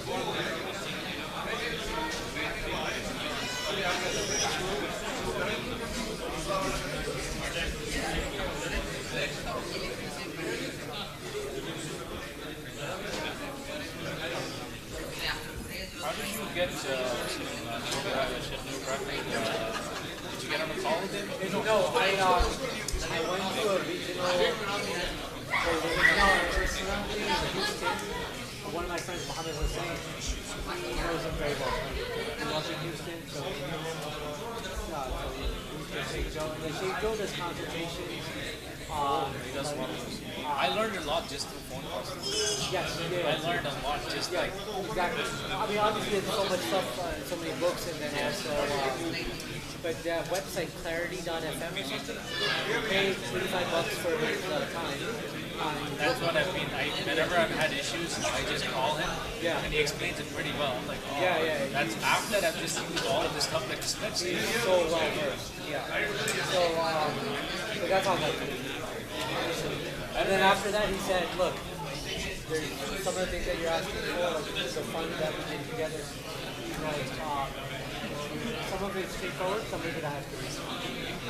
How did you get did you get on a call with him? No, I went to a regional, one of my friends, Mohammed Hussein, he knows him very well. He was in Houston, so Sheikh Joe. And the Sheikh Joe does consultations. He does one of those. I learned a lot just through phone calls. Yes, yeah. I learned a lot just like Exactly. I mean, obviously there's so much stuff, so many books, and then also, but the website clarity.fm or something, you pay $25 for the time. that's what I've been. Whenever I've had issues, I just call him, Yeah. and he explains it pretty well. I'm like, oh, Yeah. That's after that I've just used all of this stuff like this. He's so well versed. Yeah. So, so that's all that. And then after that, he said, look, there's some of the things that you're asking for, like the fund that we did together, some of it's straightforward, some of it I have to read.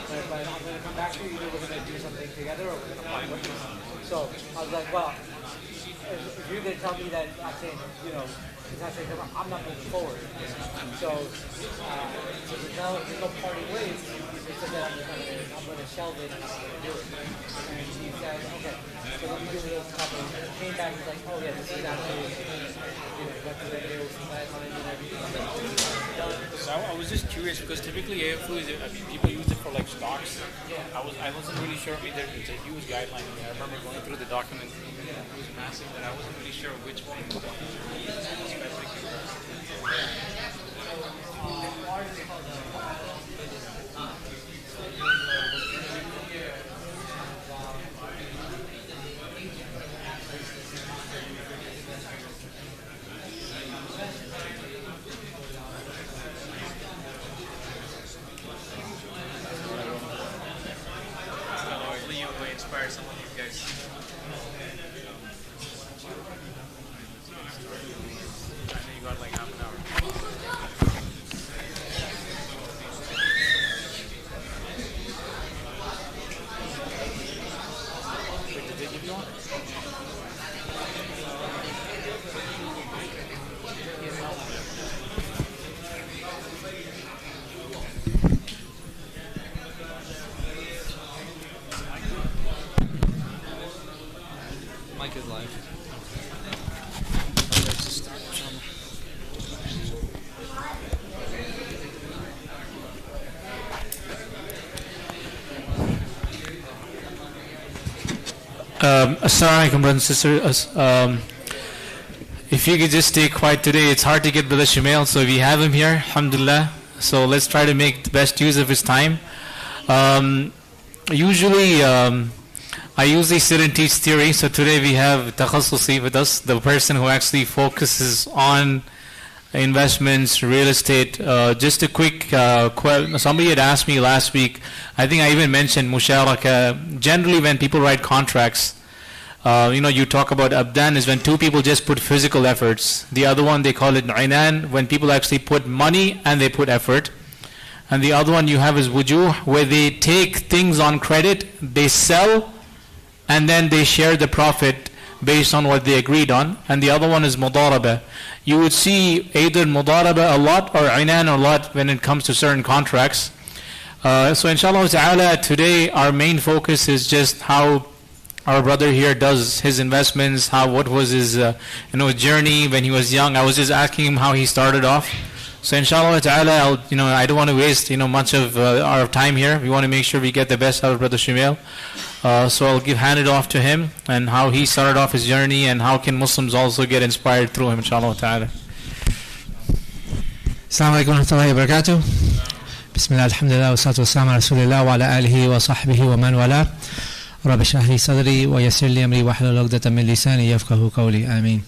But I'm going to come back to you, either we're going to do something together or we're going to part ways. So I was like, well, if you're going to tell me that I can't, it's not straightforward, I'm not moving forward. So there's no parting ways. He said that I'm going to shelve it and I'm going to do it. And he said, okay, so let me do this couple. And came back and was like, oh yeah, this is actually, what the videos, guidelines and everything. So I was just curious because typically AFU people use it for like stocks. I wasn't really sure. I mean, it's a huge guideline. I remember going through the document. It was massive, but I wasn't really sure which one was specific. Hopefully you will inspire some of you guys. I know you got like half an hour. Wait, did they give you one? Mike is live. Let's just start from. Assalamu alaikum, brothers and sisters. If you could just stay quiet today, it's hard to get Brother Shumail, so if you have him here, alhamdulillah. So let's try to make the best use of his time. Usually, I usually sit and teach theory, so today we have Takhasusi with us, the person who actually focuses on investments, real estate. Just a quick somebody had asked me last week, I think I even mentioned musharaka. Generally when people write contracts, you talk about abdan is when two people just put physical efforts. The other one they call it inan, when people actually put money and they put effort. And the other one you have is wujuh, where they take things on credit, they sell, and then they share the profit based on what they agreed on. And the other one is mudaraba. You would see either mudaraba a lot or inan a lot when it comes to certain contracts. So inshallah ta'ala, today our main focus is just how our brother here does his investments, what was his journey when he was young. I was just asking him how he started off. So inshallah ta'ala, I don't want to waste much of our time here. We want to make sure we get the best out of Brother Shumail. So I'll hand it off to him and how he started off his journey and how can Muslims also get inspired through him, inshallah ta'ala. Assalamu alaikum wa rahmatullahi wa barakatuh. Bismillah, alhamdulillah, wa salatu wa salam ala rasulillah wa ala alihi wa sahbihi wa man wala. Rabbi shrah li sadri wa yassir li amri wa hlul 'uqdatan min lisani yafqahu qawli. Ameen.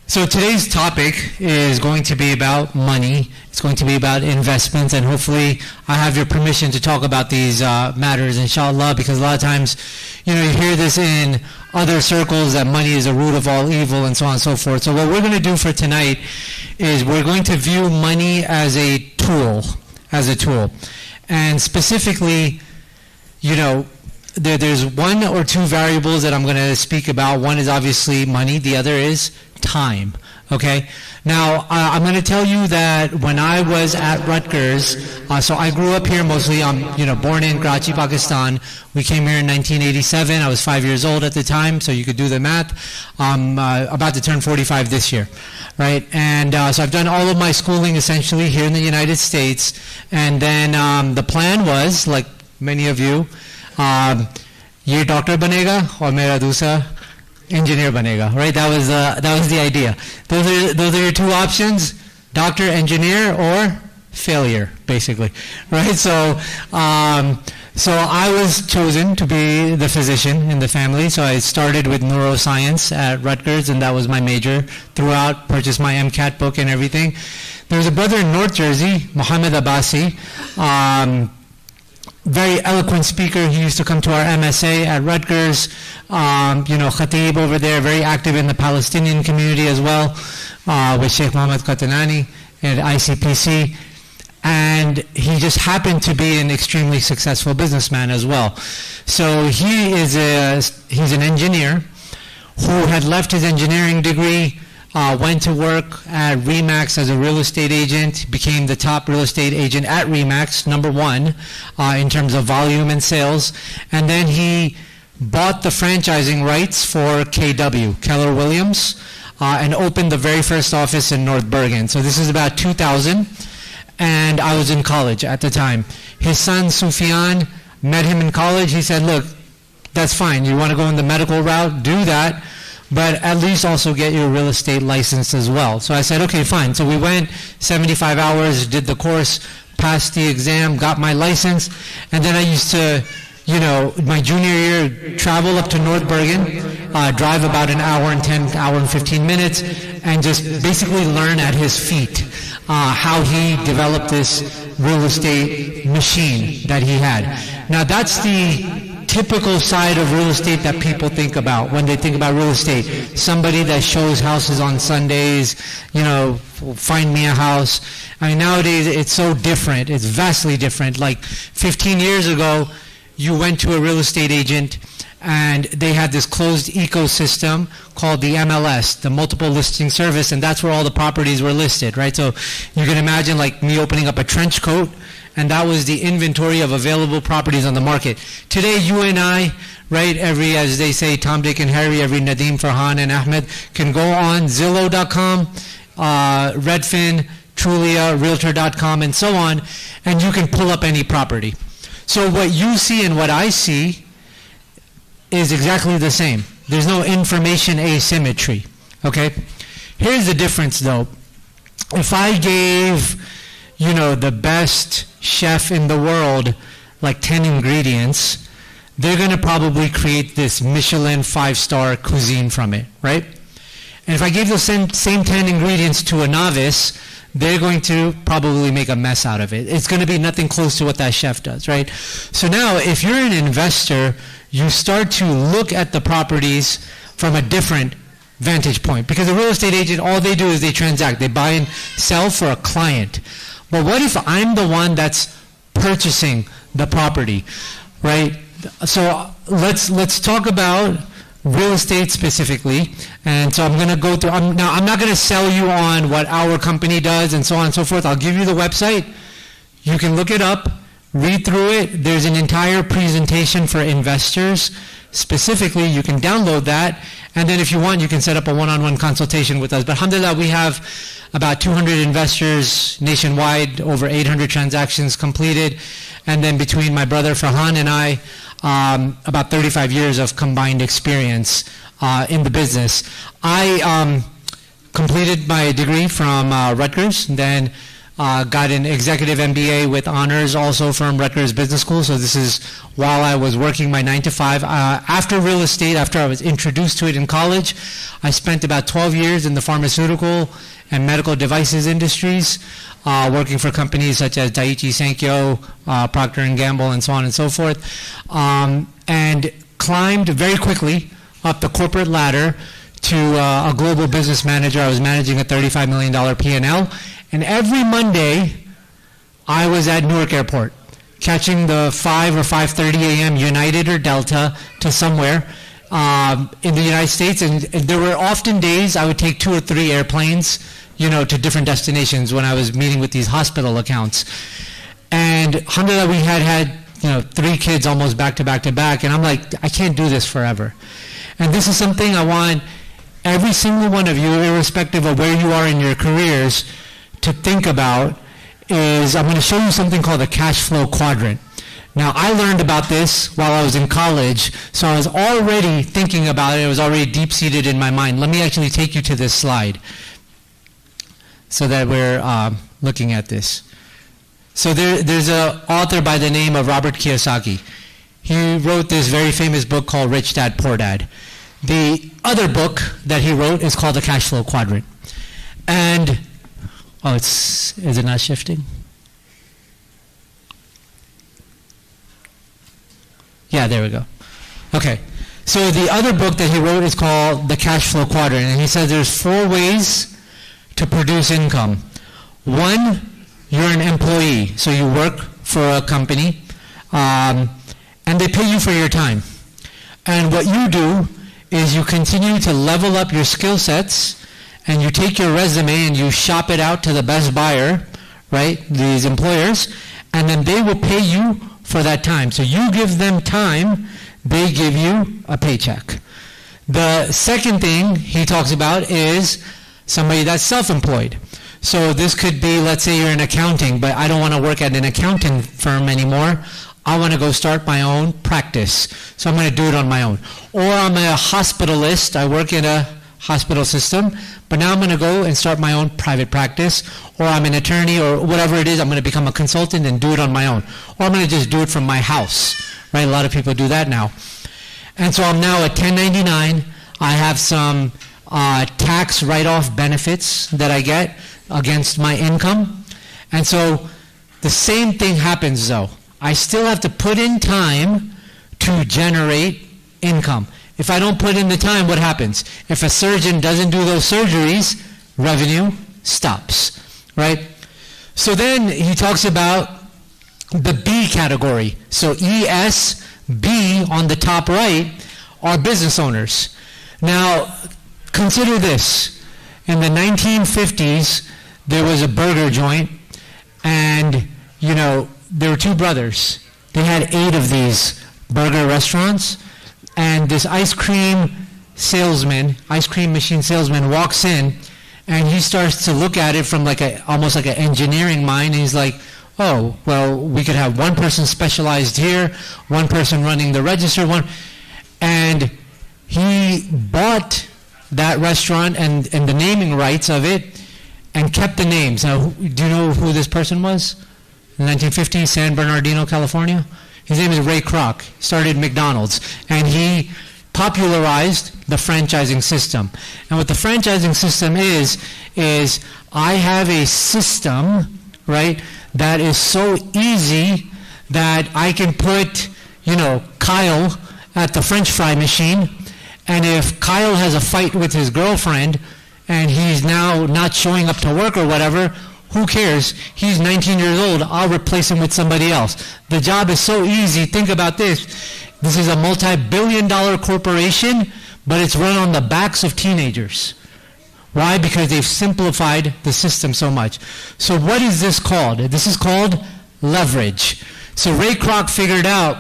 So today's topic is going to be about money. It's going to be about investments, and hopefully I have your permission to talk about these matters, inshallah, because a lot of times, you hear this in other circles that money is the root of all evil and so on and so forth. So what we're going to do for tonight is we're going to view money as a tool, And specifically, there's one or two variables that I'm going to speak about. One is obviously money. The other is time. Okay? Now, I'm going to tell you that when I was at Rutgers, so I grew up here mostly, born in Karachi, Pakistan. We came here in 1987. I was 5 years old at the time, so you could do the math. I'm about to turn 45 this year, right? And so I've done all of my schooling essentially here in the United States. And then the plan was, like many of you, ye doctor banega aur mera dusra engineer banega, right? That was the idea. Those are your two options: doctor, engineer, or failure, basically, right? So I was chosen to be the physician in the family. So I started with neuroscience at Rutgers, and that was my major throughout. Purchased my MCAT book and everything. There was a brother in North Jersey, Mohammed Abbasi. Very eloquent speaker. He used to come to our MSA at Rutgers. Khatib over there, very active in the Palestinian community as well, with Sheikh Mohammed Qatanani at ICPC. And he just happened to be an extremely successful businessman as well. So he's an engineer who had left his engineering degree, went to work at RE/MAX as a real estate agent, became the top real estate agent at RE/MAX, #1 in terms of volume and sales. And then he bought the franchising rights for KW, Keller Williams, and opened the very first office in North Bergen. So this is about 2000, and I was in college at the time. His son, Sufyan, met him in college. He said, look, that's fine. You want to go in the medical route? Do that. But at least also get your real estate license as well. So I said, okay, fine. So we went 75 hours, did the course, passed the exam, got my license, and then I used to, my junior year, travel up to North Bergen, drive about an hour and 15 minutes, and just basically learn at his feet how he developed this real estate machine that he had. Now that's the typical side of real estate that people think about when they think about real estate. Somebody that shows houses on Sundays, find me a house. I mean, nowadays it's so different. It's vastly different. Like 15 years ago, you went to a real estate agent and they had this closed ecosystem called the MLS, the multiple listing service, and that's where all the properties were listed, right? So you can imagine like me opening up a trench coat, and that was the inventory of available properties on the market. Today, you and I, right, as they say, Tom, Dick, and Harry, every Nadeem, Farhan, and Ahmed can go on Zillow.com, Redfin, Trulia, Realtor.com, and so on, and you can pull up any property. So what you see and what I see is exactly the same. There's no information asymmetry, okay? Here's the difference, though. If I gave the best chef in the world, like 10 ingredients, they're going to probably create this Michelin 5-star cuisine from it, right? And if I gave those same 10 ingredients to a novice, they're going to probably make a mess out of it. It's going to be nothing close to what that chef does, right? So now, if you're an investor, you start to look at the properties from a different vantage point. Because a real estate agent, all they do is they transact. They buy and sell for a client. But what if I'm the one that's purchasing the property, right? So let's talk about real estate specifically. And so I'm going to go through, I'm not going to sell you on what our company does and so on and so forth. I'll give you the website. You can look it up, read through it. There's an entire presentation for investors. Specifically, you can download that. And then if you want, you can set up a one-on-one consultation with us. But alhamdulillah, we have about 200 investors nationwide, over 800 transactions completed. And then between my brother Farhan and I, about 35 years of combined experience in the business. I completed my degree from Rutgers, then got an executive MBA with honors also from Rutgers Business School. So this is while I was working my 9-to-5. After real estate, after I was introduced to it in college, I spent about 12 years in the pharmaceutical and medical devices industries, working for companies such as Daiichi Sankyo, Procter & Gamble, and so on and so forth, and climbed very quickly up the corporate ladder to a global business manager. I was managing a $35 million P&L. And every Monday, I was at Newark Airport, catching the 5 or 5:30 a.m. United or Delta to somewhere in the United States. And there were often days I would take 2 or 3 airplanes, to different destinations when I was meeting with these hospital accounts. And alhamdulillah, we had 3 kids almost back to back to back. And I'm like, I can't do this forever. And this is something I want every single one of you, irrespective of where you are in your careers, to think about. Is I'm going to show you something called the cash flow quadrant. Now, I learned about this while I was in college, so I was already thinking about it. It was already deep-seated in my mind. Let me actually take you to this slide so that we're looking at this. So there's an author by the name of Robert Kiyosaki. He wrote this very famous book called Rich Dad, Poor Dad. The other book that he wrote is called the cash flow quadrant. And is it not shifting? Yeah, there we go. Okay. So the other book that he wrote is called The Cash Flow Quadrant, and he says there's 4 ways to produce income. 1, you're an employee, so you work for a company, and they pay you for your time. And what you do is you continue to level up your skill sets, and you take your resume and you shop it out to the best buyer, right, these employers, and then they will pay you for that time. So you give them time, they give you a paycheck. The second thing he talks about is somebody that's self-employed. So this could be, let's say you're in accounting, but I don't want to work at an accounting firm anymore. I want to go start my own practice. So I'm going to do it on my own. Or I'm a hospitalist. I work in a hospital system, but now I'm going to go and start my own private practice, or I'm an attorney, or whatever it is, I'm going to become a consultant and do it on my own. Or I'm going to just do it from my house, right? A lot of people do that now. And so I'm now at 1099. I have some tax write-off benefits that I get against my income. And so the same thing happens though. I still have to put in time to generate income. If I don't put in the time, what happens? If a surgeon doesn't do those surgeries, revenue stops, right? So then he talks about the B category. So ES, B on the top right are business owners. Now, consider this. In the 1950s, there was a burger joint, and, there were 2 brothers. They had 8 of these burger restaurants. And this ice cream machine salesman walks in, and he starts to look at it from almost like an engineering mind. And he's like, oh, well, we could have one person specialized here, one person running the register, and he bought that restaurant and the naming rights of it and kept the names. Now, do you know who this person was? In the 1950s, San Bernardino, California? His name is Ray Kroc. He started McDonald's, and he popularized the franchising system. And what the franchising system is I have a system, right, that is so easy that I can put, Kyle at the French fry machine, and if Kyle has a fight with his girlfriend and he's now not showing up to work or whatever, who cares? He's 19 years old. I'll replace him with somebody else. The job is so easy. Think about this. This is a multi-billion-dollar corporation, but it's run on the backs of teenagers. Why? Because they've simplified the system so much. So what is this called? This is called leverage. So Ray Kroc figured out,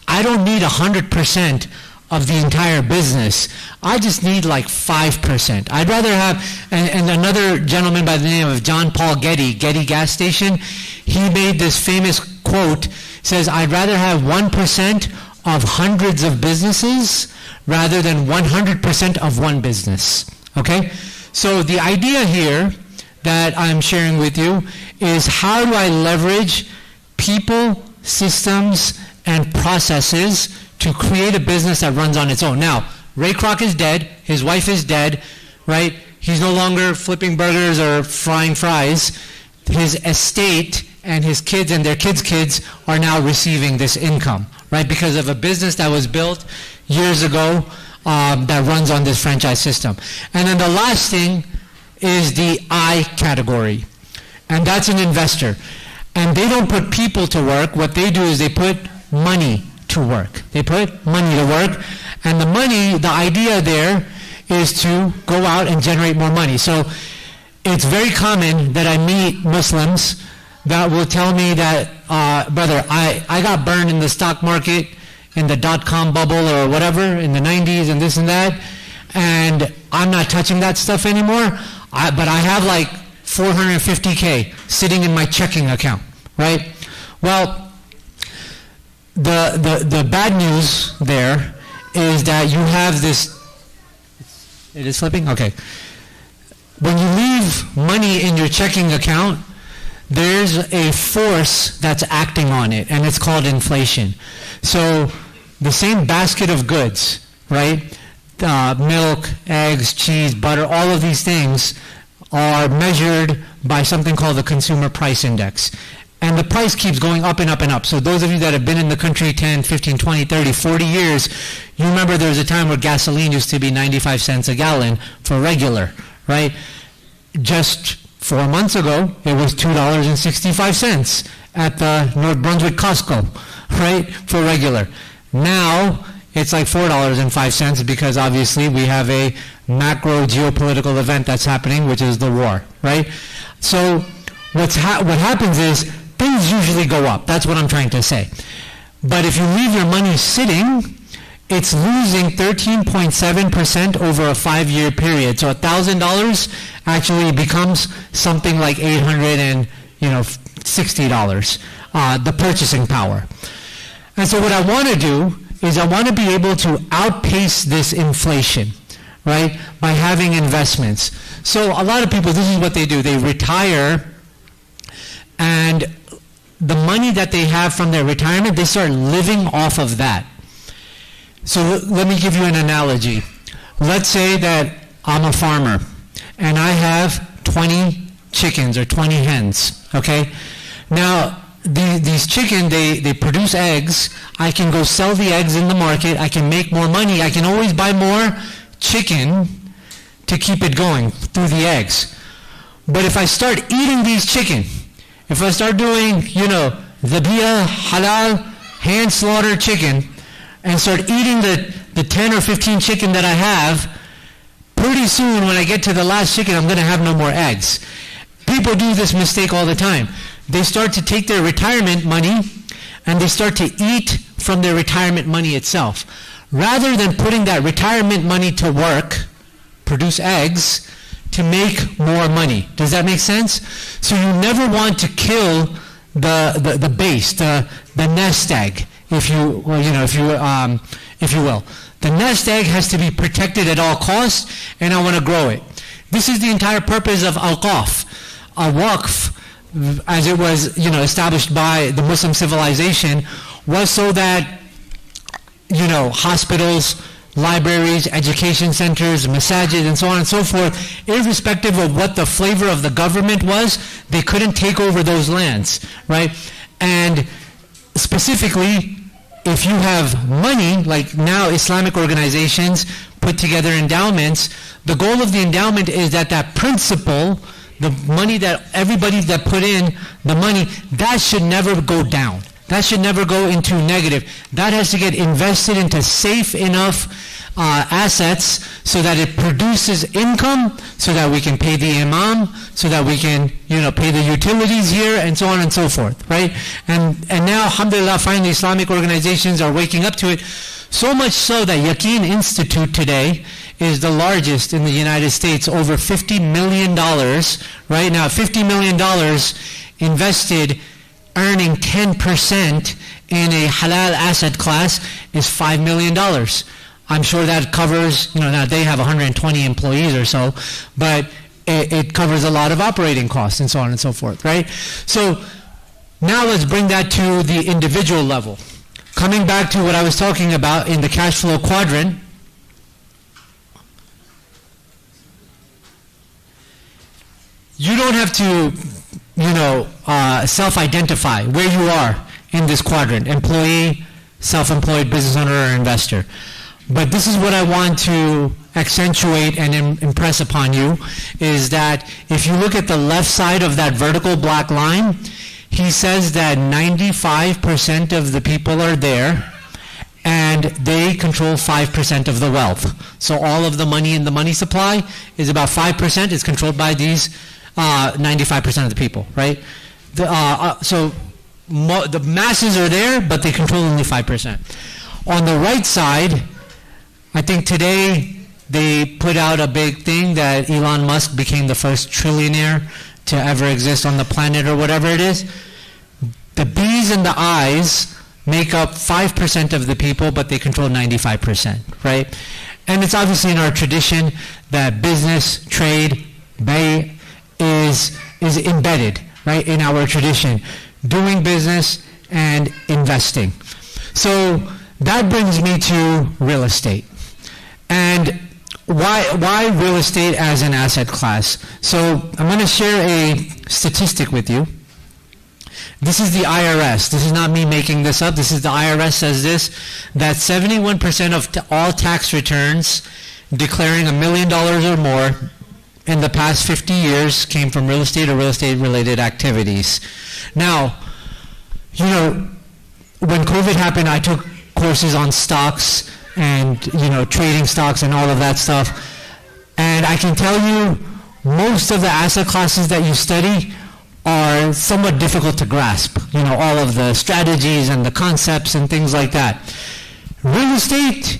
I don't need 100% of the entire business. I just need 5%. I'd rather have, and another gentleman by the name of John Paul Getty Gas Station, he made this famous quote, says, I'd rather have 1% of hundreds of businesses rather than 100% of one business. Okay? So the idea here that I'm sharing with you is how do I leverage people, systems, and processes to create a business that runs on its own. Now, Ray Kroc is dead. His wife is dead, right? He's no longer flipping burgers or frying fries. His estate and his kids and their kids' are now receiving this income, right? Because of a business that was built years ago that runs on this franchise system. And then the last thing is the I category, and that's an investor. And they don't put people to work. What they do is they put money to work. They put money to work, and the money, the idea there is to go out and generate more money. So it's very common that I meet Muslims that will tell me that, brother, I got burned in the stock market in the dot-com bubble or whatever in the 90s and this and that, and I'm not touching that stuff anymore, but I have like 450K sitting in my checking account, right? Well, the bad news there is that you have this, it is flipping? Okay. When you leave money in your checking account, there's a force that's acting on it, and it's called inflation. So the same basket of goods, right? Milk, eggs, cheese, butter, all of these things are measured by something called the Consumer Price Index. And the price keeps going up and up and up. So those of you that have been in the country 10, 15, 20, 30, 40 years, you remember there was a time where gasoline used to be 95 cents a gallon for regular, right? Just 4 months ago, it was $2.65 at the North Brunswick Costco, right, for regular. Now, it's like $4.05 because obviously we have a macro geopolitical event that's happening, which is the war, right? So what happens is things usually go up. That's what I'm trying to say. But if you leave your money sitting, it's losing 13.7% over a 5-year period. So $1,000 actually becomes something like $860, the purchasing power. And so what I want to do is I want to be able to outpace this inflation, right, by having investments. So a lot of people, this is what they do. They retire, and the money that they have from their retirement, they start living off of that. So let me give you an analogy. Let's say that I'm a farmer, and I have 20 chickens or 20 hens, okay? Now, these chicken, they produce eggs. I can go sell the eggs in the market. I can make more money. I can always buy more chicken to keep it going through the eggs. But if I start eating these chicken, if I start doing, dhabiyah, halal, hand-slaughtered chicken, and start eating the 10 or 15 chicken that I have, pretty soon when I get to the last chicken, I'm going to have no more eggs. People do this mistake all the time. They start to take their retirement money and they start to eat from their retirement money itself. Rather than putting that retirement money to work, produce eggs, to make more money. Does that make sense? So you never want to kill the base, the nest egg, if you will. The nest egg has to be protected at all costs, and I want to grow it. This is the entire purpose of al-Qaf. Al-Waqf, as it was, established by the Muslim civilization, was so that, hospitals, libraries, education centers, masajid, and so on and so forth, irrespective of what the flavor of the government was, they couldn't take over those lands, right? And specifically, if you have money, like now Islamic organizations put together endowments, the goal of the endowment is that principal, the money that everybody that put in the money, that should never go down. That should never go into negative. That has to get invested into safe enough assets so that it produces income, so that we can pay the imam, so that we can, pay the utilities here, and so on and so forth, right? And now, alhamdulillah, finally Islamic organizations are waking up to it. So much so that Yaqeen Institute today is the largest in the United States, over $50 million, right now, $50 million invested, earning 10% in a halal asset class is $5 million. I'm sure that covers, now they have 120 employees or so, but it covers a lot of operating costs and so on and so forth, right? So now let's bring that to the individual level. Coming back to what I was talking about in the cash flow quadrant, you don't have to, self-identify where you are in this quadrant, employee, self-employed, business owner, or investor. But this is what I want to accentuate and impress upon you, is that if you look at the left side of that vertical black line, he says that 95% of the people are there, and they control 5% of the wealth. So all of the money in the money supply is about 5% is controlled by these 95% of the people, right? So the masses are there, but they control only 5%. On the right side, I think today they put out a big thing that Elon Musk became the first trillionaire to ever exist on the planet or whatever it is. The B's and the I's make up 5% of the people, but they control 95%, right? And it's obviously in our tradition that business, trade, bay is embedded, right, in our tradition. Doing business and investing. So that brings me to real estate. And why real estate as an asset class? So I'm going to share a statistic with you. This is the IRS. This is not me making this up. This is the IRS says this, that 71% of all tax returns declaring $1 million or more in the past 50 years came from real estate or real estate related activities. Now, you know, when COVID happened, I took courses on stocks and, you know, trading stocks and all of that stuff. And I can tell you, most of the asset classes that you study are somewhat difficult to grasp. You know, all of the strategies and the concepts and things like that. Real estate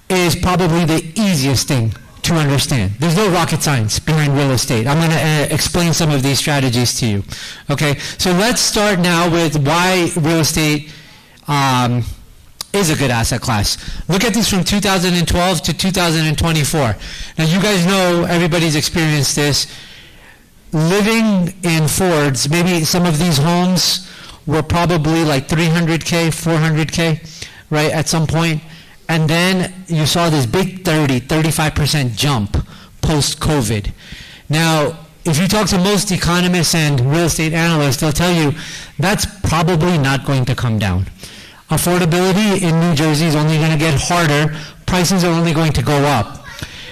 is probably the easiest thing to understand. There's no rocket science behind real estate. I'm going to explain some of these strategies to you. Okay, so let's start now with why real estate is a good asset class. Look at this from 2012 to 2024. Now you guys know, everybody's experienced this. Living in Fords, maybe some of these homes were probably like 300K, 400K, right, at some point. And then you saw this big 35% jump post-COVID. Now, if you talk to most economists and real estate analysts, they'll tell you that's probably not going to come down. Affordability in New Jersey is only going to get harder. Prices are only going to go up.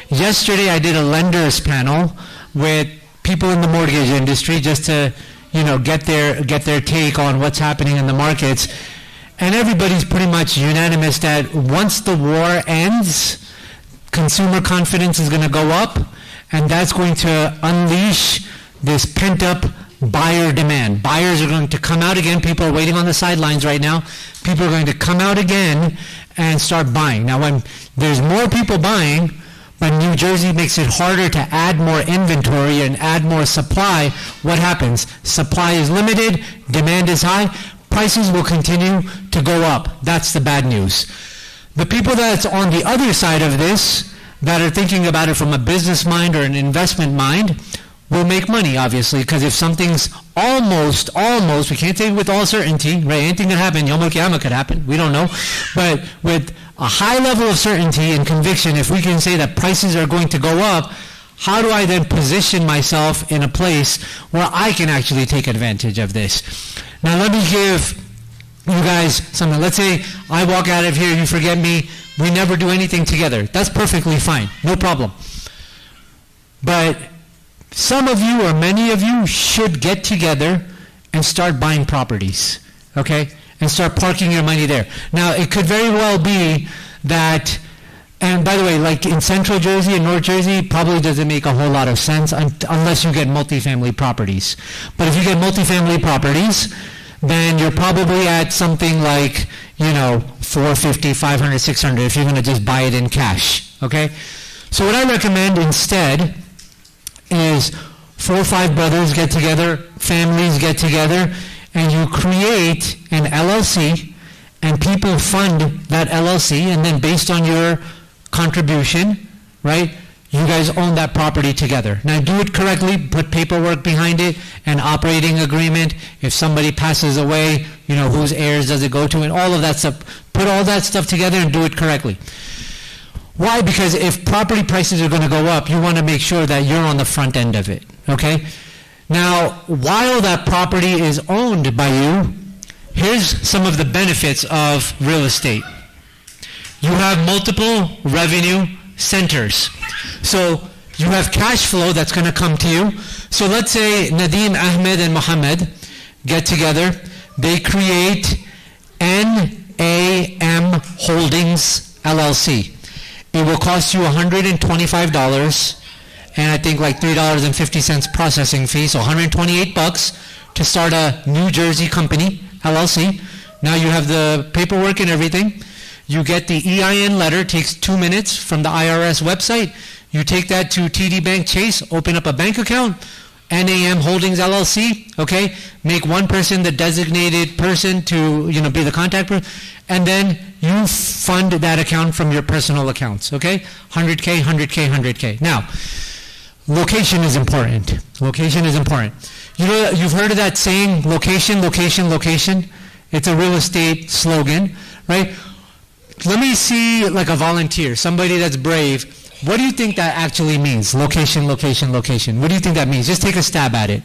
Yesterday, I did a lenders panel with people in the mortgage industry just to, you know, get their take on what's happening in the markets. And everybody's pretty much unanimous that once the war ends, consumer confidence is going to go up, and that's going to unleash this pent-up buyer demand. Buyers are going to come out again. People are waiting on the sidelines right now. People are going to come out again and start buying. Now, when there's more people buying, but New Jersey makes it harder to add more inventory and add more supply, what happens? Supply is limited, demand is high, prices will continue to go up. That's the bad news. The people that's on the other side of this, that are thinking about it from a business mind or an investment mind, will make money, obviously, because if something's almost, we can't say with all certainty, right? Anything can happen. Yom Kippur could happen. We don't know. But with a high level of certainty and conviction, if we can say that prices are going to go up, how do I then position myself in a place where I can actually take advantage of this? Now, let me give you guys something. Let's say I walk out of here, you forget me, we never do anything together. That's perfectly fine. No problem. But some of you or many of you should get together and start buying properties, okay? And start parking your money there. Now, it could very well be that, and by the way, like in Central Jersey and North Jersey, probably doesn't make a whole lot of sense unless you get multifamily properties. But if you get multifamily properties, then you're probably at something like, you know, 450, 500, 600 if you're going to just buy it in cash, okay? So what I recommend instead is 4 or 5 brothers get together, families get together, and you create an LLC, and people fund that LLC, and then based on your contribution, right, you guys own that property together. Now do it correctly, put paperwork behind it, an operating agreement. If somebody passes away, you know, whose heirs does it go to, and all of that stuff. Put all that stuff together and do it correctly. Why? Because if property prices are going to go up, you want to make sure that you're on the front end of it, okay? Now, while that property is owned by you, here's some of the benefits of real estate. you have multiple revenue centers. So you have cash flow that's going to come to you. So let's say Nadeem, Ahmed, and Mohammed get together. They create NAM Holdings LLC. It will cost you $125 and I think like $3.50 processing fee, so $128 to start a New Jersey company, LLC. Now you have the paperwork and everything. You get the EIN letter, takes 2 minutes from the IRS website. You take that to TD Bank Chase, open up a bank account, NAM Holdings LLC, okay? Make one person the designated person to, be the contact person, and then you fund that account from your personal accounts, okay? 100K, 100K, 100K. Now, location is important. Location is important. You've heard of that saying, location, location, location? It's a real estate slogan, right? Let me see like a volunteer, somebody that's brave. What do you think that actually means? Location, location, location. What do you think that means? Just take a stab at it.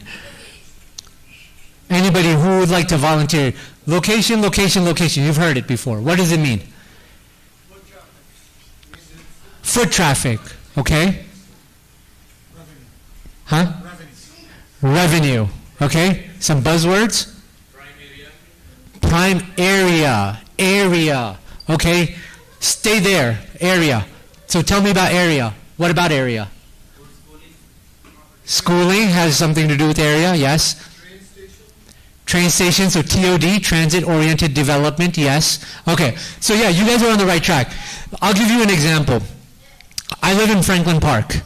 Anybody who would like to volunteer? Location, location, location. You've heard it before. What does it mean? Foot traffic. Okay. Huh? Revenue. Okay. Some buzzwords? Prime area. Area. Okay. Stay there. Area. So tell me about area. What about area? Schooling has something to do with area, yes. Train station, so TOD, transit-oriented development, yes. Okay, so yeah, you guys are on the right track. I'll give you an example. I live in Franklin Park.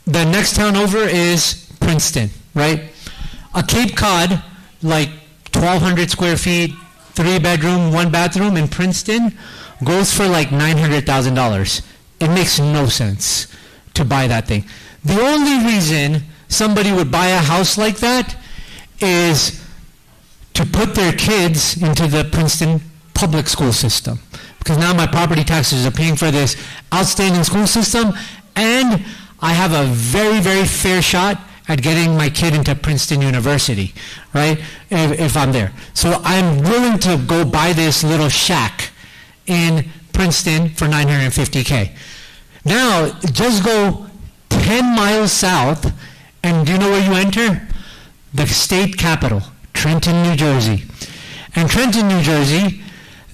The next town over is Princeton, right? A Cape Cod, like 1,200 square feet, 3-bedroom, 1-bathroom in Princeton goes for like $900,000. It makes no sense to buy that thing. The only reason somebody would buy a house like that is to put their kids into the Princeton public school system. Because now my property taxes are paying for this outstanding school system, and I have a very, very fair shot at getting my kid into Princeton University, right, if I'm there. So I'm willing to go buy this little shack in Princeton for $950K. Now, just go 10 miles south, and do you know where you enter? The state capital, Trenton, New Jersey. And Trenton, New Jersey,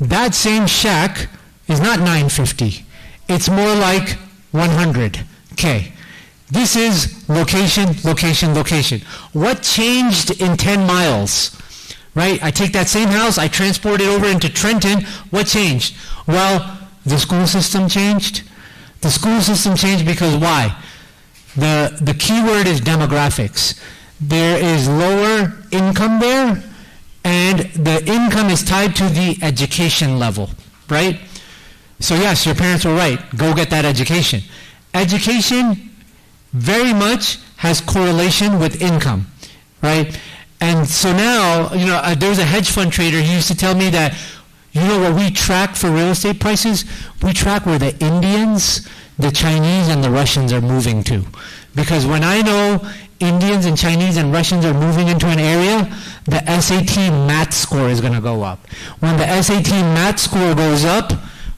that same shack is not $950. It's more like $100K. This is location, location, location. What changed in 10 miles? Right? I take that same house, I transport it over into Trenton. What changed? Well, the school system changed. The school system changed because why? The key word is demographics. There is lower income there, and the income is tied to the education level, right? So yes, your parents were right. Go get that education. Education very much has correlation with income, right? And so now, there was a hedge fund trader. He used to tell me that, what we track for real estate prices? We track where the Indians, the Chinese, and the Russians are moving to. Because when I know Indians and Chinese and Russians are moving into an area, the SAT math score is going to go up. When the SAT math score goes up,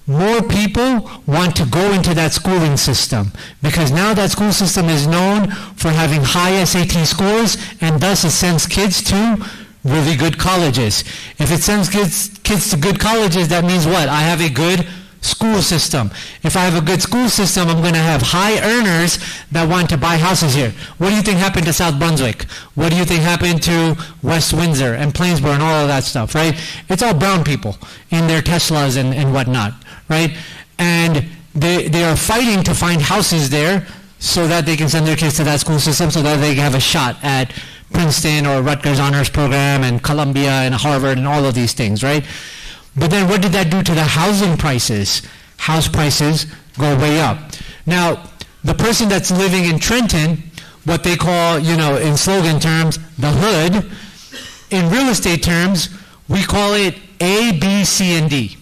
more people want to go into that schooling system, because now that school system is known for having high SAT scores, and thus it sends kids to really good colleges. If it sends kids to good colleges, that means what? I have a good school system. If I have a good school system, I'm going to have high earners that want to buy houses here. What do you think happened to South Brunswick? What do you think happened to West Windsor and Plainsboro and all of that stuff, right? It's all brown people in their Teslas and whatnot, right? And they are fighting to find houses there so that they can send their kids to that school system, so that they can have a shot at Princeton or Rutgers Honors Program and Columbia and Harvard and all of these things, right? But then what did that do to the housing prices? House prices go way up. Now, the person that's living in Trenton, what they call, in slogan terms, the hood, in real estate terms, we call it A, B, C, and D.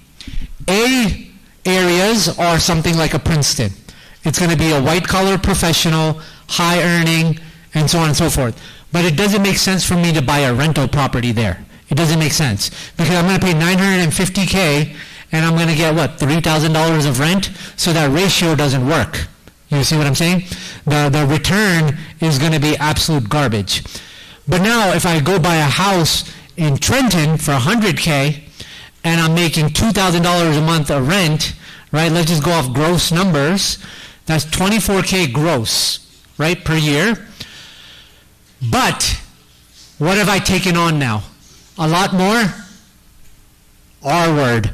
A areas are something like a Princeton. It's going to be a white-collar professional, high earning, and so on and so forth. But it doesn't make sense for me to buy a rental property there. It doesn't make sense, because I'm going to pay $950K, and I'm going to get, what, $3,000 of rent? So that ratio doesn't work. You see what I'm saying? The return is going to be absolute garbage. But now if I go buy a house in Trenton for $100K and I'm making $2,000 a month of rent, right? Let's just go off gross numbers. That's $24K gross, right, per year. But what have I taken on now? A lot more? R word.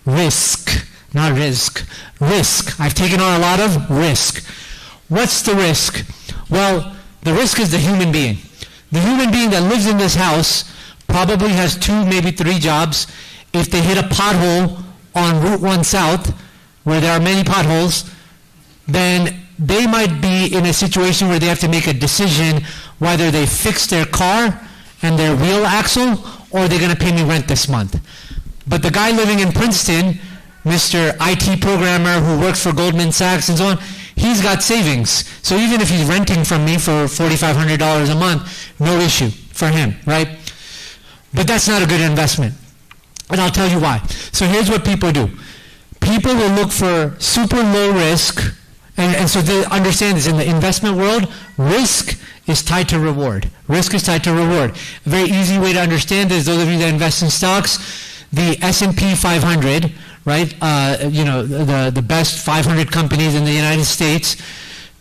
Risk. Not risk. Risk. I've taken on a lot of risk. What's the risk? Well, the risk is the human being. The human being that lives in this house probably has 2, maybe 3 jobs. If they hit a pothole on Route 1 South, where there are many potholes, then they might be in a situation where they have to make a decision whether they fix their car and their wheel axle, or they're going to pay me rent this month. But the guy living in Princeton, Mr. IT programmer who works for Goldman Sachs and so on, he's got savings. So even if he's renting from me for $4,500 a month, no issue for him, right? But that's not a good investment. And I'll tell you why. So here's what people do. People will look for super low risk, and so they understand this. In the investment world, risk is tied to reward. Risk is tied to reward. A very easy way to understand this, those of you that invest in stocks, the S&P 500, right, the best 500 companies in the United States.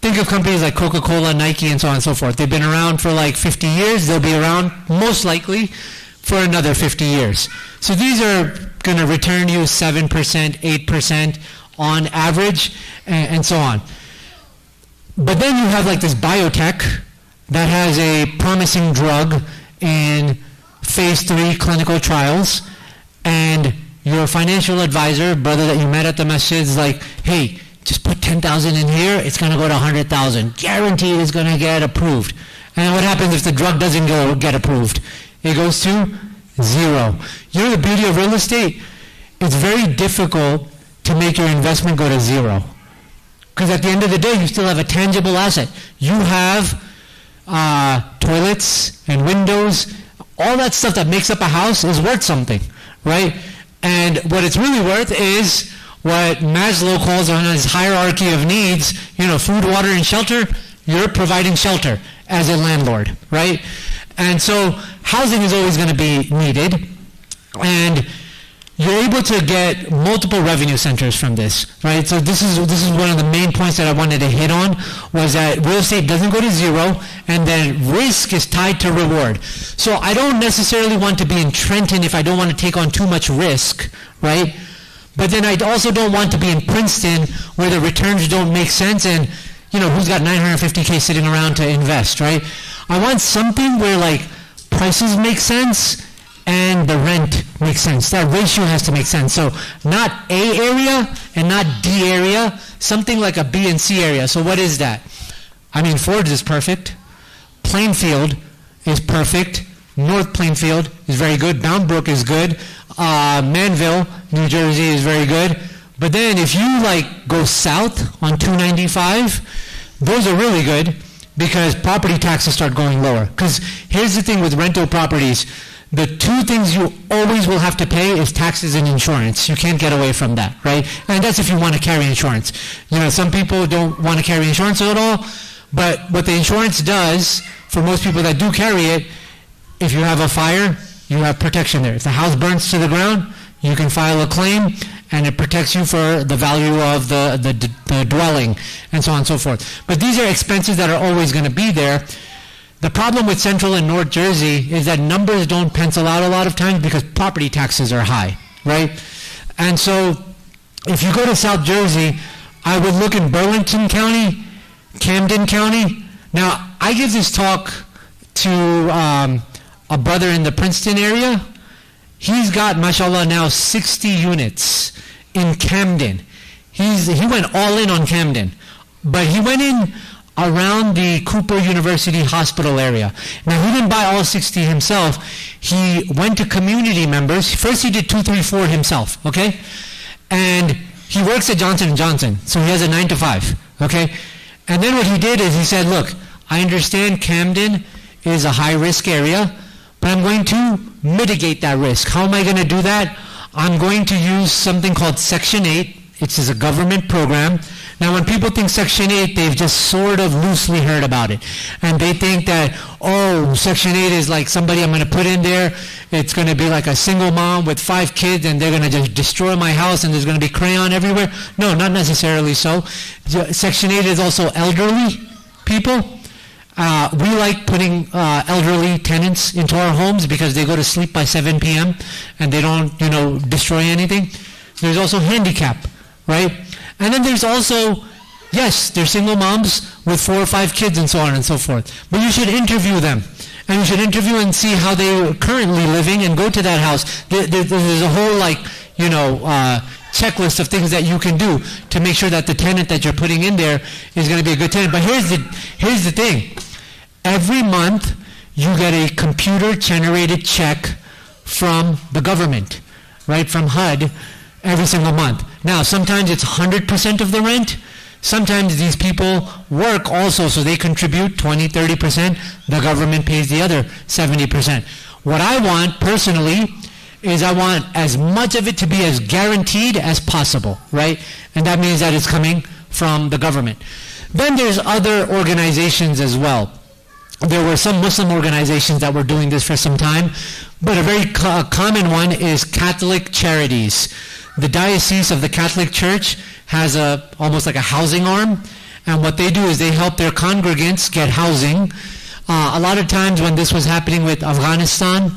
Think of companies like Coca-Cola, Nike, and so on and so forth. They've been around for like 50 years. They'll be around, most likely, for another 50 years. So these are going to return you 7%, 8% on average, and so on. But then you have like this biotech that has a promising drug in phase 3 clinical trials, and your financial advisor, brother that you met at the masjid, is like, hey, just put 10,000 in here, it's going to go to 100,000. Guaranteed it's going to get approved. And what happens if the drug doesn't get approved? It goes to 0. You know the beauty of real estate? It's very difficult to make your investment go to 0. Because at the end of the day, you still have a tangible asset. You have toilets and windows. All that stuff that makes up a house is worth something, right? And what it's really worth is what Maslow calls on his hierarchy of needs, food, water, and shelter. You're providing shelter as a landlord, right? And so housing is always going to be needed, and you're able to get multiple revenue centers from this, right? So this is one of the main points that I wanted to hit on, was that real estate doesn't go to 0, and then risk is tied to reward. So I don't necessarily want to be in Trenton if I don't want to take on too much risk, right? But then I also don't want to be in Princeton where the returns don't make sense, and who's got $950K sitting around to invest, right? I want something where like prices make sense and the rent makes sense. That ratio has to make sense. So not A area and not D area, something like a B and C area. So what is that? I mean, Ford's is perfect. Plainfield is perfect. North Plainfield is very good. Bound Brook is good. Manville, New Jersey is very good. But then if you like go south on 295, those are really good because property taxes start going lower. Because here's the thing with rental properties. The 2 things you always will have to pay is taxes and insurance. You can't get away from that, right? And that's if you want to carry insurance. Some people don't want to carry insurance at all, but what the insurance does, for most people that do carry it, if you have a fire, you have protection there. If the house burns to the ground, you can file a claim, and it protects you for the value of the dwelling, and so on and so forth. But these are expenses that are always going to be there. The problem with Central and North Jersey is that numbers don't pencil out a lot of times because property taxes are high, right? And so if you go to South Jersey, I would look in Burlington County, Camden County. Now, I give this talk to a brother in the Princeton area. He's got, mashallah, now 60 units in Camden. He went all in on Camden, but he went in around the Cooper University Hospital area. Now, he didn't buy all 60 himself. He went to community members. First, he did 2, 3, 4 himself, okay? And he works at Johnson & Johnson, so he has a 9 to 5, okay? And then what he did is he said, look, I understand Camden is a high-risk area, but I'm going to mitigate that risk. How am I going to do that? I'm going to use something called Section 8. It is a government program. Now, when people think Section 8, they've just sort of loosely heard about it. And they think that, oh, Section 8 is like somebody I'm going to put in there. It's going to be like a single mom with 5 kids, and they're going to just destroy my house, and there's going to be crayon everywhere. No, not necessarily so. Section 8 is also elderly people. We like putting elderly tenants into our homes because they go to sleep by 7 p.m. and they don't, destroy anything. There's also handicap, right? And then there's also, yes, they're single moms with 4 or 5 kids and so on and so forth. But you should interview them. And you should interview and see how they're currently living and go to that house. There's a whole, checklist of things that you can do to make sure that the tenant that you're putting in there is going to be a good tenant. But here's the thing. Every month, you get a computer-generated check from the government, right, from HUD, every single month. Now, sometimes it's 100% of the rent. Sometimes these people work also, so they contribute 20, 30%. The government pays the other 70%. What I want, personally, is I want as much of it to be as guaranteed as possible, right? And that means that it's coming from the government. Then there's other organizations as well. There were some Muslim organizations that were doing this for some time, but a very common one is Catholic Charities. The Diocese of the Catholic Church has almost like a housing arm, and what they do is they help their congregants get housing. A lot of times when this was happening with Afghanistan,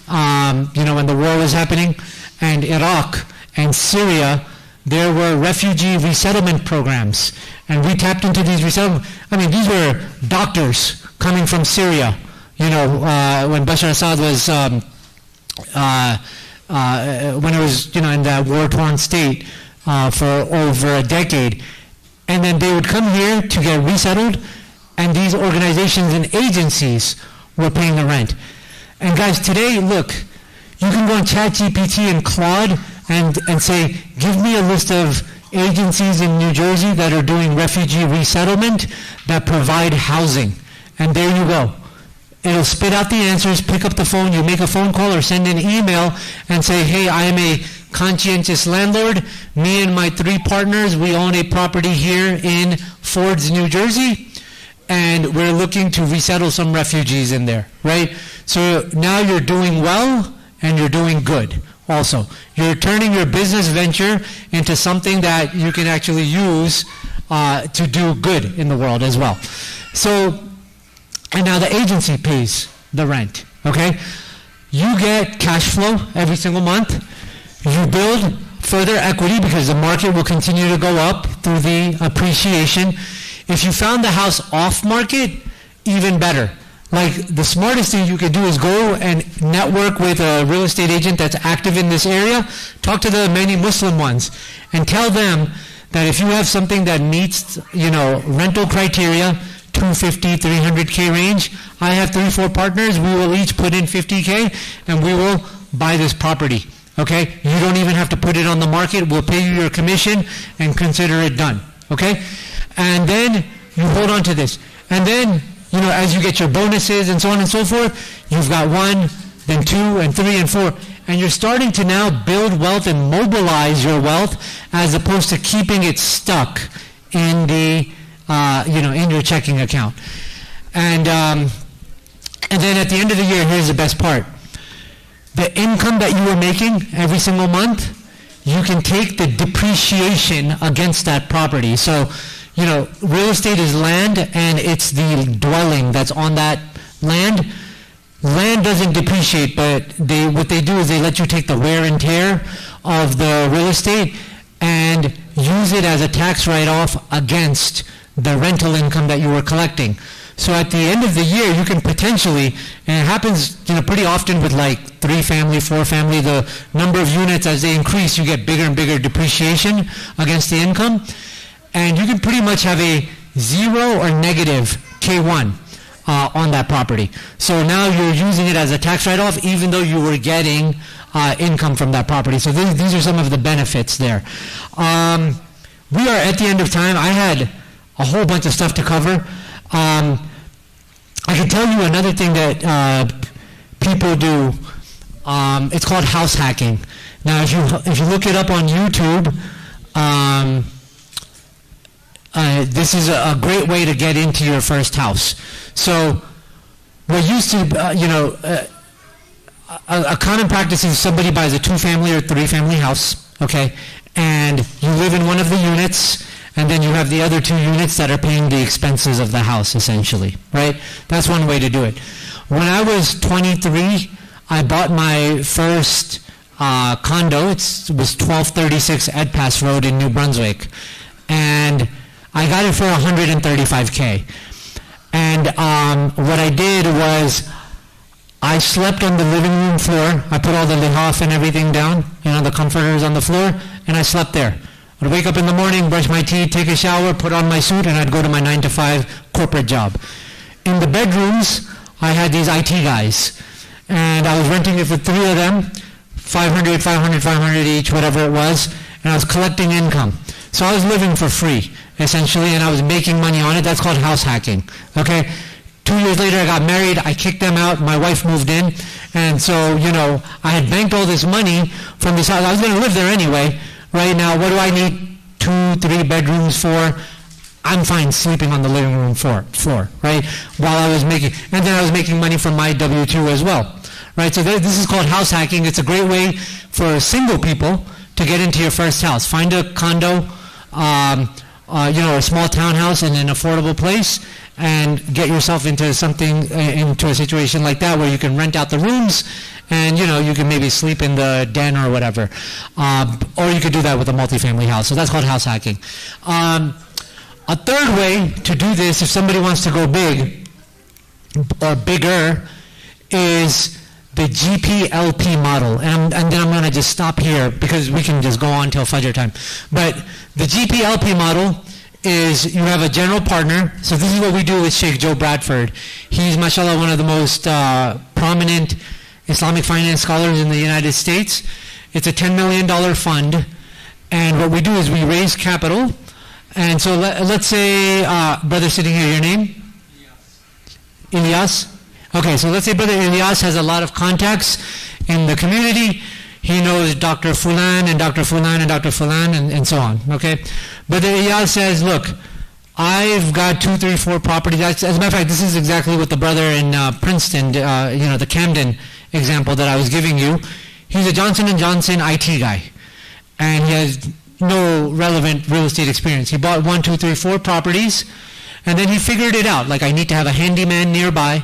when the war was happening, and Iraq and Syria, there were refugee resettlement programs, and we tapped into these resettlement. These were doctors coming from Syria. When Bashar Assad was, when it was, in that war-torn state for over a decade, and then they would come here to get resettled, and these organizations and agencies were paying the rent. And guys, today, look, you can go on ChatGPT and Claude and say, give me a list of agencies in New Jersey that are doing refugee resettlement that provide housing. And there you go. It'll spit out the answers, pick up the phone, you make a phone call or send an email and say, hey, I am a conscientious landlord. Me and my 3 partners, we own a property here in Fords, New Jersey, and we're looking to resettle some refugees in there, right? So now you're doing well and you're doing good also. You're turning your business venture into something that you can actually use to do good in the world as well. So, and now the agency pays the rent, okay? You get cash flow every single month. You build further equity because the market will continue to go up through the appreciation. If you found the house off market, even better. Like, the smartest thing you could do is go and network with a real estate agent that's active in this area. Talk to the many Muslim ones and tell them that if you have something that meets, rental criteria, 250, 300K range, I have 3-4 partners, we will each put in 50K and we will buy this property, okay? You don't even have to put it on the market. We'll pay you your commission and consider it done, okay? And then you hold on to this. And then, as you get your bonuses and so on and so forth, you've got 1, then 2, and 3, and 4. And you're starting to now build wealth and mobilize your wealth as opposed to keeping it stuck in the, in your checking account. And then at the end of the year, here's the best part. The income that you are making every single month, you can take the depreciation against that property. So, real estate is land, and it's the dwelling that's on that land. Land doesn't depreciate, but what they do is they let you take the wear and tear of the real estate and use it as a tax write-off against the rental income that you were collecting. So at the end of the year, you can potentially, and it happens pretty often with like 3-family, 4-family, the number of units as they increase, you get bigger and bigger depreciation against the income. And you can pretty much have a 0 or negative K1 on that property. So now you're using it as a tax write-off even though you were getting income from that property. So these are some of the benefits there. We are at the end of time. I had a whole bunch of stuff to cover. I can tell you another thing that people do. It's called house hacking. Now, if you look it up on YouTube, this is a great way to get into your first house. So, what used to, a common practice is somebody buys a 2-family or 3-family house, okay, and you live in one of the units, and then you have the other 2 units that are paying the expenses of the house, essentially, right? That's one way to do it. When I was 23, I bought my first condo. It was 1236 Ed Pass Road in New Brunswick, and I got it for $135K. And what I did was I slept on the living room floor. I put all the lihaf and everything down, the comforters on the floor, and I slept there. I'd wake up in the morning, brush my teeth, take a shower, put on my suit, and I'd go to my 9-to-5 corporate job. In the bedrooms, I had these IT guys, and I was renting it for 3 of them, 500, 500, 500 each, whatever it was, and I was collecting income. So I was living for free, essentially, and I was making money on it. That's called house hacking, okay? 2 years later, I got married. I kicked them out. My wife moved in, and so, I had banked all this money from this house. I was going to live there anyway. Right now, what do I need 2-3 bedrooms for? I'm fine sleeping on the living room floor, right? While I was making, and then I was making money from my W-2 as well, right? So this is called house hacking. It's a great way for single people to get into your first house. Find a condo, a small townhouse in an affordable place, and get yourself into into a situation like that where you can rent out the rooms, and you can maybe sleep in the den or whatever, or you could do that with a multifamily house. So that's called house hacking. A third way to do this, if somebody wants to go big or bigger, is the GPLP model. And then I'm going to just stop here because we can just go on till Fajr time. But the GPLP model is you have a general partner. So this is what we do with Sheikh Joe Bradford. He's, mashallah, one of the most prominent Islamic finance scholars in the United States. It's a $10 million fund. And what we do is we raise capital. And so let's say, brother sitting here, your name? Ilyas. Okay, so let's say Brother Ilyas has a lot of contacts in the community. He knows Dr. Fulan and Dr. Fulan and Dr. Fulan and so on, okay? Brother Ilyas says, look, I've got 2, 3, 4 properties. As a matter of fact, this is exactly what the brother in Princeton, the Camden example that I was giving you. He's a Johnson & Johnson IT guy, and he has no relevant real estate experience. He bought 1, 2, 3, 4 properties, and then he figured it out. Like, I need to have a handyman nearby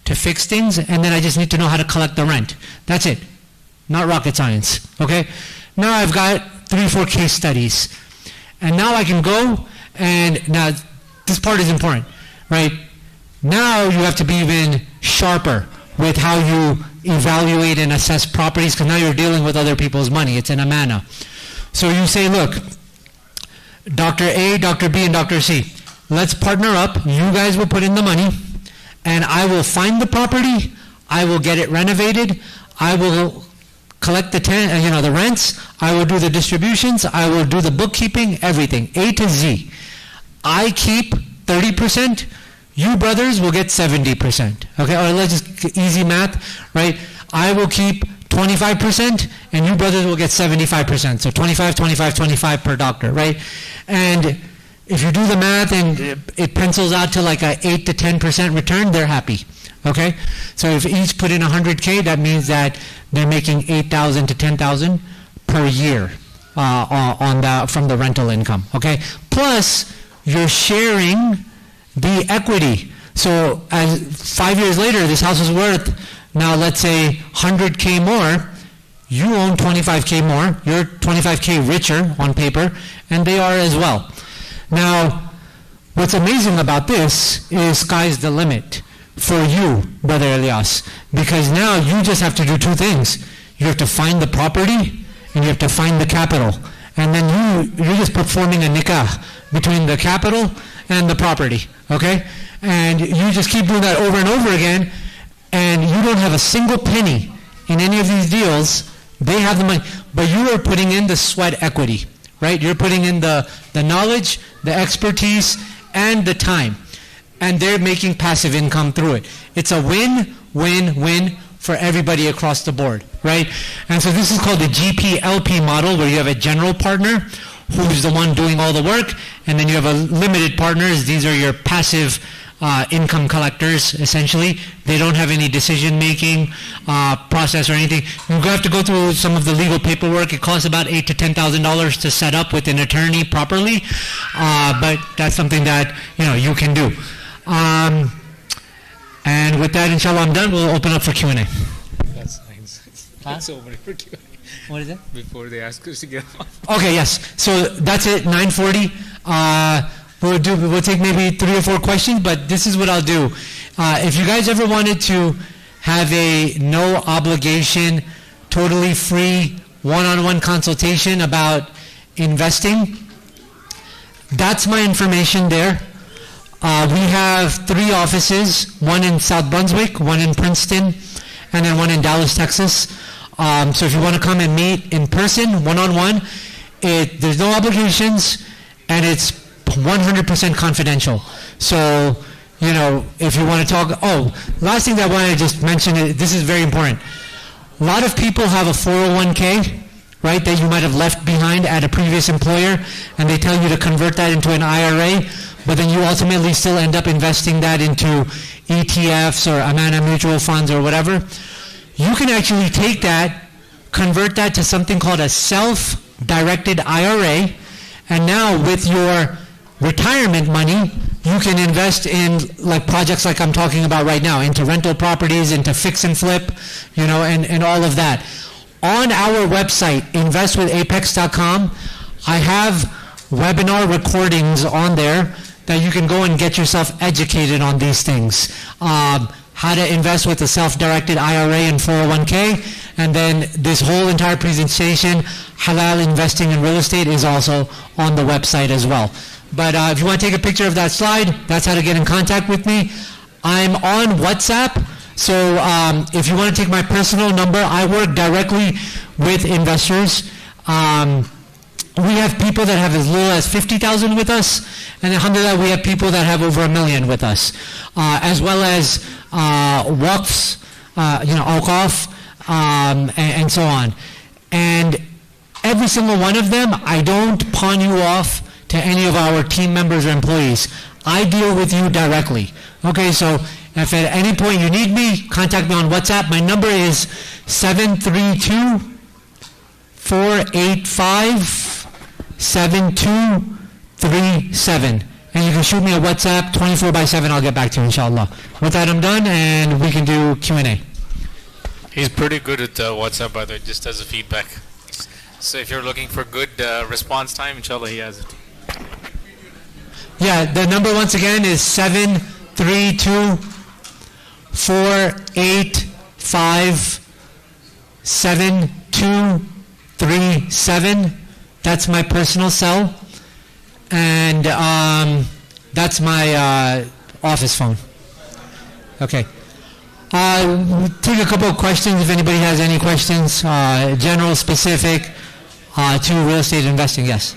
to fix things, and then I just need to know how to collect the rent. That's it. Not rocket science, okay? Now I've got 3, 4 case studies. And now I can go, and now this part is important, right? Now you have to be even sharper with how you evaluate and assess properties, because now you're dealing with other people's money. It's an amana. So you say, look, Dr. A, Dr. B, and Dr. C, let's partner up. You guys will put in the money, and I will find the property. I will get it renovated. I will collect the rents. I will do the distributions. I will do the bookkeeping, everything, A to Z. I keep 30%. You brothers will get 70%. Okay, or let's just easy math, right? I will keep 25%, and you brothers will get 75%. So 25, 25, 25 per doctor, right? And if you do the math and it pencils out to like a 8 to 10% return, they're happy. Okay? So if each put in 100K, that means that they're making 8,000 to 10,000 per year from the rental income. Okay? Plus, you're sharing the equity. So as 5 years later, this house is worth, now let's say 100K more. You own 25K more. You're 25K richer on paper, and they are as well. Now, what's amazing about this is sky's the limit for you, Brother Ilyas, because now you just have to do 2 things. You have to find the property, and you have to find the capital. And then you're just performing a nikah between the capital and the property, okay? And you just keep doing that over and over again, and you don't have a single penny in any of these deals. They have the money, but you are putting in the sweat equity, right? You're putting in the knowledge, the expertise, and the time. And they're making passive income through it. It's a win, win, win for everybody across the board, right? right? And so this is called the GPLP model, where you have a general partner who's the one doing all the work, and then you have a limited partners. These are your passive income collectors, essentially. They don't have any decision-making process or anything. You have to go through some of the legal paperwork. It costs about $8,000 to $10,000 to set up with an attorney properly, but that's something that you can do. And with that, inshallah, I'm done. We'll open up for Q&A. That's nice. It's over for Q&A. What is it? Before they ask us to get off. Okay, yes. So that's it, 9:40. We'll take maybe 3 or 4 questions, but this is what I'll do. If you guys ever wanted to have a no obligation, totally free, one-on-one consultation about investing, that's my information there. We have 3 offices, one in South Brunswick, one in Princeton, and then one in Dallas, Texas. So if you want to come and meet in person, one-on-one, there's no obligations, and it's 100% confidential. So, if you want to talk, last thing that I want to just mention, this is very important. A lot of people have a 401k, right, that you might have left behind at a previous employer, and they tell you to convert that into an IRA, but then you ultimately still end up investing that into ETFs or Amana mutual funds or whatever. You can actually take that, convert that to something called a self-directed IRA, and now with your retirement money, you can invest in projects like I'm talking about right now, into rental properties, into fix and flip, and all of that. On our website, investwithapex.com, I have webinar recordings on there that you can go and get yourself educated on these things. How to invest with a self-directed IRA and 401k, and then this whole entire presentation, Halal investing in real estate, is also on the website as well. But if you want to take a picture of that slide, that's how to get in contact with me. I'm on WhatsApp, so if you want to take my personal number, I work directly with investors. We have people that have as little as 50,000 with us, and alhamdulillah, we have people that have over 1 million with us, as well as waqfs, awqaf, and so on. And every single one of them, I don't pawn you off to any of our team members or employees. I deal with you directly. Okay, so if at any point you need me, contact me on WhatsApp. My number is 732-485-7237. And you can shoot me a WhatsApp 24/7. I'll get back to you, inshallah. With that, I'm done, and we can do Q&A. He's pretty good at WhatsApp, by the way, just as a feedback. So if you're looking for good response time, inshallah, he has it. Yeah, the number once again is 732-485-7237. That's my personal cell, and that's my office phone. Okay. We'll take a couple of questions if anybody has any questions, general, specific, to real estate investing. Yes.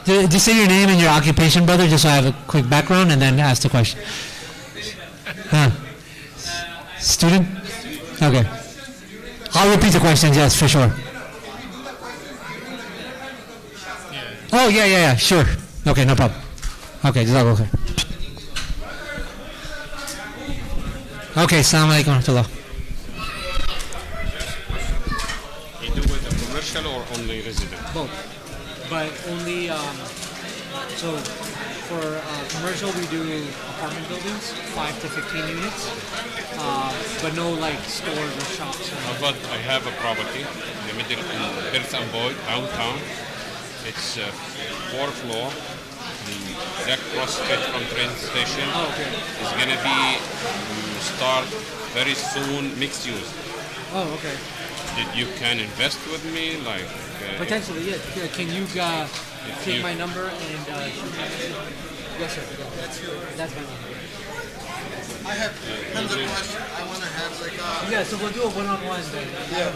Just say your name and your occupation, brother, just so I have a quick background, and then ask the question. Student? Okay. I'll repeat the questions, yes, for sure. Oh, yeah, sure. Okay, no problem. Okay, okay. Okay, assalamu alaikum wa rahmatullah. You do with the commercial or only resident? Both. But only, so for commercial we do apartment buildings, 5 to 15 units, but no stores or shops. But I have a property in the middle of Perth and Boyd, downtown. It's 4th floor. The exact cross-street from train station. Oh, okay. It's going to be start very soon mixed use. Oh, okay. You can invest with me, potentially, yes. Yeah. Can you take my number and shoot my message? Yes, sir. That's my number. I have another question. I want to have Yeah, so we'll do a one-on-one then. Yeah.